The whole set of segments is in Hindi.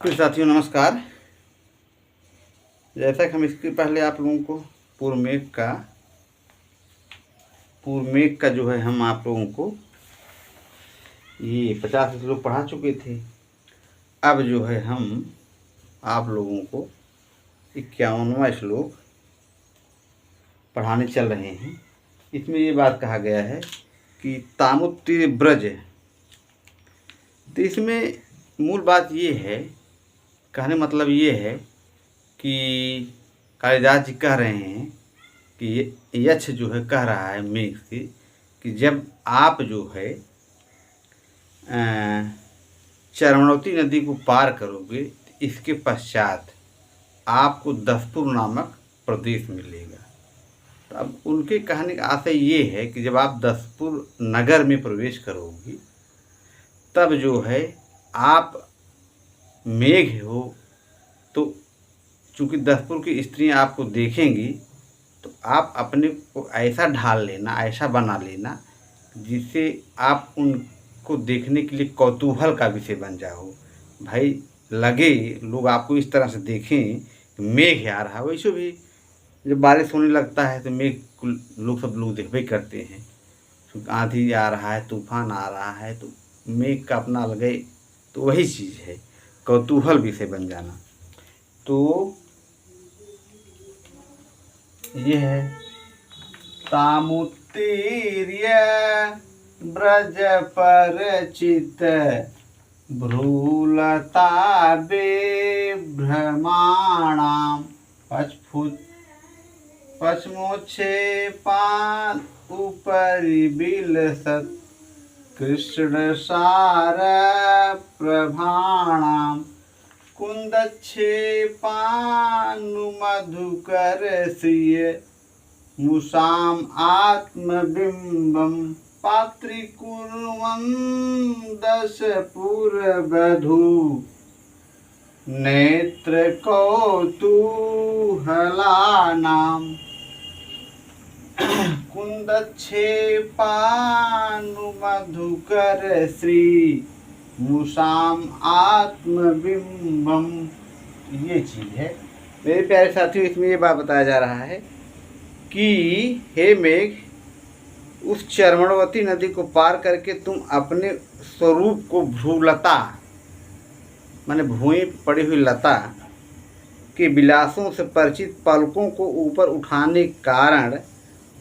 फिर साथियों नमस्कार। जैसा कि हम इसके पहले आप लोगों को पूर्व मेघ का जो है हम आप लोगों को ये 50 श्लोक पढ़ा चुके थे। अब जो है हम आप लोगों को 51वां श्लोक पढ़ाने चल रहे हैं। इसमें ये बात कहा गया है कि तामुत्तिर ब्रज। तो इसमें मूल बात ये है, कहने मतलब ये है कि कालिदास जी कह रहे हैं कि यक्ष जो है कह रहा है मेघ से कि जब आप जो है चरमणवती नदी को पार करोगे तो इसके पश्चात आपको दसपुर नामक प्रदेश मिलेगा। तो अब उनके कहने का आशय ये है कि जब आप दसपुर नगर में प्रवेश करोगी तब जो है आप मेघ हो, तो चूँकि दसपुर की स्त्रियाँ आपको देखेंगी तो आप अपने को ऐसा ढाल लेना, ऐसा बना लेना जिससे आप उनको देखने के लिए कौतूहल का विषय बन जाओ। भाई लगे लोग आपको इस तरह से देखें कि मेघ आ रहा है। वैसे भी जब बारिश होने लगता है तो मेघ सब लोग देखबे करते हैं। आंधी आ रहा है, तूफान आ रहा है, तो मेघ का अपना लगे तो वही चीज़ है, कौतूहल विषय बन जाना। तो ये है तामुत्तीर्य ब्रज परचित भ्रूलता बिभ्रमाणाम पश्मोच्छेपान उपरि बिलसत् कृष्णसार प्रभाणाम कुन्दच्छेपानुमधुकर श्रिय मुषाम आत्मबिम्बं पात्रीकुर्वन् दशपुरवधू नेत्रकौतूहलानां कुन्दच्छेपानुमधुकर श्री मुषाम आत्मबिम्बम। ये चीज़ है मेरे प्यारे साथियों। इसमें ये बात बताया जा रहा है कि हे मेघ, उस चरमणवती नदी को पार करके तुम अपने स्वरूप को भ्रूलता माने भूमि पड़ी हुई लता के विलासों से परिचित पलकों को ऊपर उठाने के कारण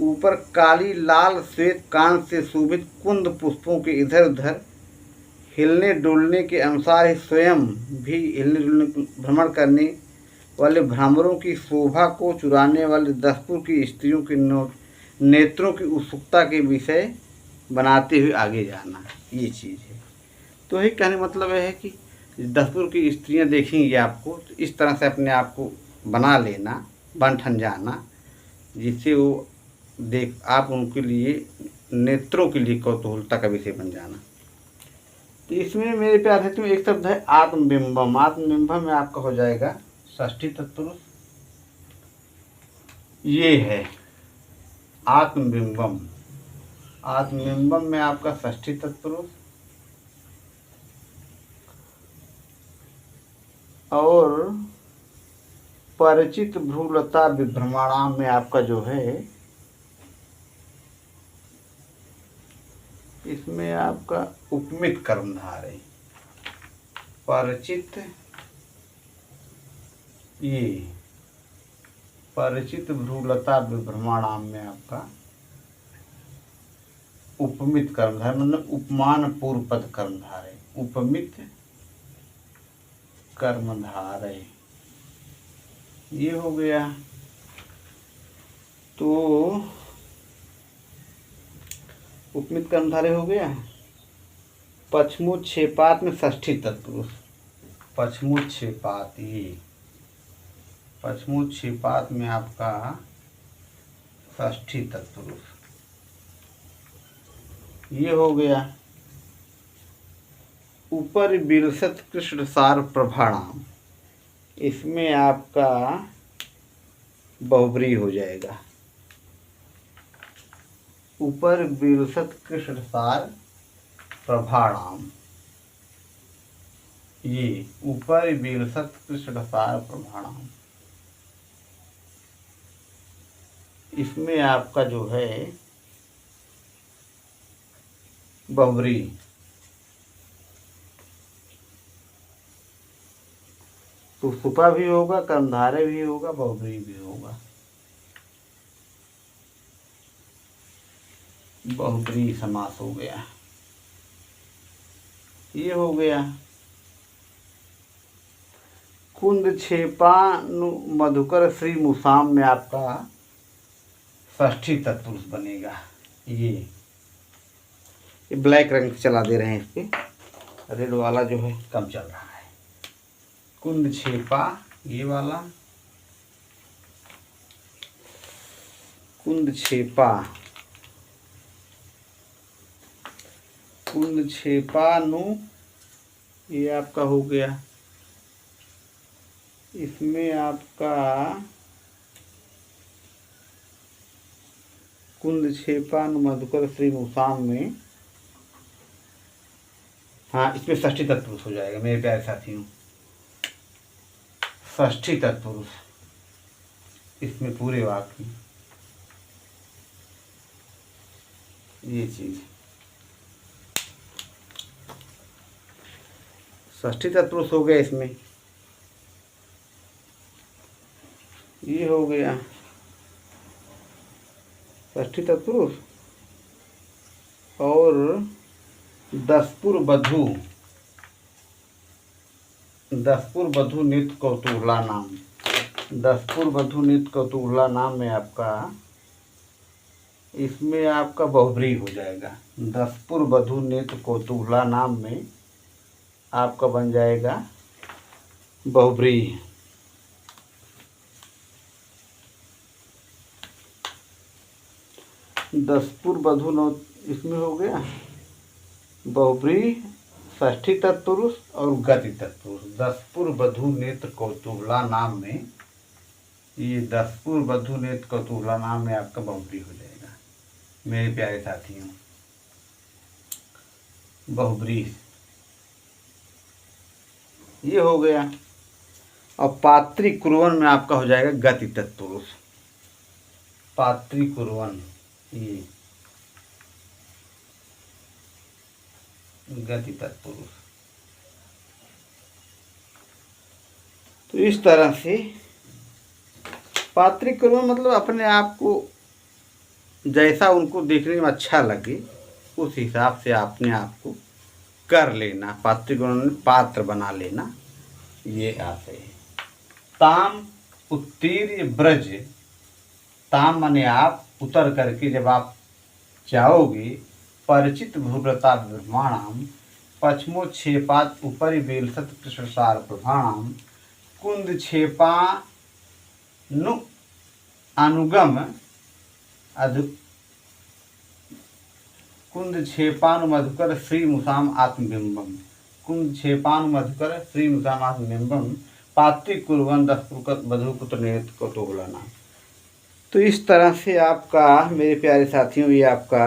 ऊपर काली लाल श्वेत कांत से शोभित कुंद पुष्पों के इधर उधर हिलने डुलने के अनुसार ही स्वयं भी हिलने डुलने भ्रमण करने वाले भ्रमरों की शोभा को चुराने वाले दसपुर की स्त्रियों के नेत्रों की उत्सुकता के विषय बनाते हुए आगे जाना, ये चीज़ है। तो यही कहने मतलब है कि दसपुर की स्त्रियां देखेंगी आपको तो इस तरह से अपने आप को बना लेना, बन ठन जाना, जिससे वो आप उनके लिए नेत्रों के लिए कौतूहलता का विषय बन जाना। तो इसमें मेरे प्यार है तुम्हें एक शब्द है आत्मबिंबम। आत्मबिंबम में आपका हो जाएगा षष्ठी तत्पुरुष। ये है आत्मबिंबम। आत्मबिंबम में आपका षष्ठी तत्पुरुष और परिचित भ्रूलता विभ्रमाणाम में आपका जो है इसमें आपका उपमित कर्मधारय परिचित। ये परिचित भ्रूलता विभ्रमाणाम में आपका उपमित कर्मधारय मतलब उपमान पूर्व पद कर्मधारय, उपमित कर्मधारय ये हो गया। तो उपमित कर्मधारय हो गया। पश्चमोच्छेपात में षष्ठी तत्पुरुष, पश्चमोच्छेपात, ये पश्चमोच्छेपात में आपका षष्ठी तत्पुरुष ये हो गया। ऊपर बिलसत कृष्ण सार प्रभाणाम, इसमें आपका बहुब्री हो जाएगा। ऊपर विलसत कृष्ण सार प्रभाणाम, ये ऊपर विलसत कृष्णसार प्रभाणम, इसमें आपका जो है बहुब्री, तो सुपा भी होगा, कर्मधारय भी होगा, बहुब्री भी होगा। बहुब्री समास हो गया, ये हो गया। कुंद छेपानु मधुकर श्री मुसाम में आपका षष्ठी तत्पुरुष बनेगा। ये ब्लैक रंग चला दे रहे हैं, इस पे रेड वाला जो है कम चल रहा है। कुंद छेपा ये वाला, कुंद छेपा, कुंद छेपा नु, ये आपका हो गया। इसमें आपका कुंद छेपा नु मधुकर श्री मुसाम में, हाँ इसमें षष्ठी तत्पुरुष हो जाएगा मेरे प्यारे साथियों, षष्ठी तत्पुरुष इसमें पूरे वाक्य में। ये चीज षष्ठी तत्पुरुष हो गया इसमें, ये हो गया षष्ठी तत्पुरुष। और दसपुर बधू, दसपुर बधू नित्य कौतूहला नाम, दसपुर बधू नित्य कौतूहला नाम में आपका, इसमें आपका बहुब्री हो जाएगा। दसपुर बधू नित्य कौतूहला नाम में आपका बन जाएगा बहुब्री। दसपुर बधू नौ इसमें हो गया बहुब्री, षष्ठी तत्पुरुष और गति तत्पुरुष। दसपुर बधू नेत्र कौतूहला नाम में, ये दसपुर बधू नेत्र कौतूहला नाम में आपका बहुब्री हो जाएगा मेरे प्यारे साथियों, बहुब्री ये हो गया। और पात्री कुर्वन में आपका हो जाएगा गति तत्पुरुष, पात्री कुर्वन ये गति तत्पुरुष। तो इस तरह से पात्रिक कुर्वन मतलब अपने आप को जैसा उनको देखने में अच्छा लगे उस हिसाब से अपने आप को कर लेना, पात्रिक कुर्वन पात्र बना लेना, ये आते हैं। ताम उत्तीर्य ब्रज, ताम माने आप, उतर करके जब आप जाओगे, परिचित भूव्रता ब्रह्माणाम पश्चिमोच्छेपात उपरि वेलसत कृष्णसार प्रभाणाम कुंद छेपा नु अनुगम अधु कुंद छेपानु मधुकर श्री मुसाम आत्मबिंबम, कुंद छेपानु मधुकर श्री मुसाम आत्मबिंबम पात्रिक कुर्वन दसपुर बधुपुत्र नेत्र कौतूहला नाम। तो इस तरह से आपका मेरे प्यारे साथियों ये आपका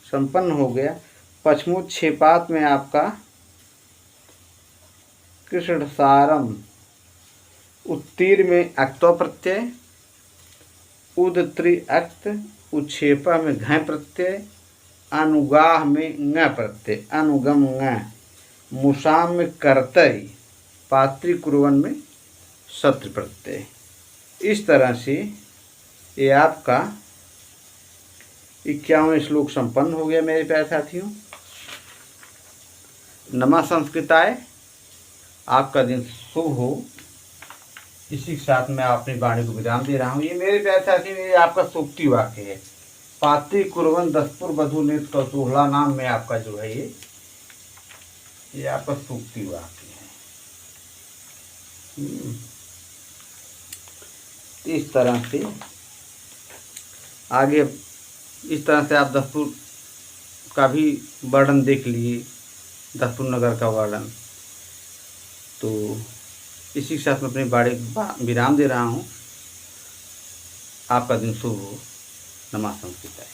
संपन्न हो गया। पश्चिमोच्छेपात में आपका कृष्णसारम, उत्तीर में अक्तो प्रत्यय, उदत्री अक्त, उच्छेपा में घ प्रत्यय, अनुगाह में ng प्रत्यय, अनुगम ng, मुसाम में कर्तय, पात्रिक कुर्वन में सत्र प्रत्यय। इस तरह से ये आपका 51वें श्लोक संपन्न हो गया मेरे प्यारे साथियों। नमः संस्कृताय, आपका दिन शुभ हो। इसी के साथ मैं अपनी वाणी को विराम दे रहा हूँ। ये मेरे प्यारे साथियों ये आपका सूक्ति वाक्य है। पात्रिक कुर्वन दसपुर बधू नेत्र कौतूहला नाम में आपका जो है ये आपका सूक्ति वाक्य है। इस तरह से आगे इस तरह से आप दसपुर का भी वर्णन देख लिए, दसपुर नगर का वर्णन। तो इसी के साथ मैं अपनी वाणी विराम दे रहा हूँ। आपका दिन शुभ हो। नमः संस्कृताय।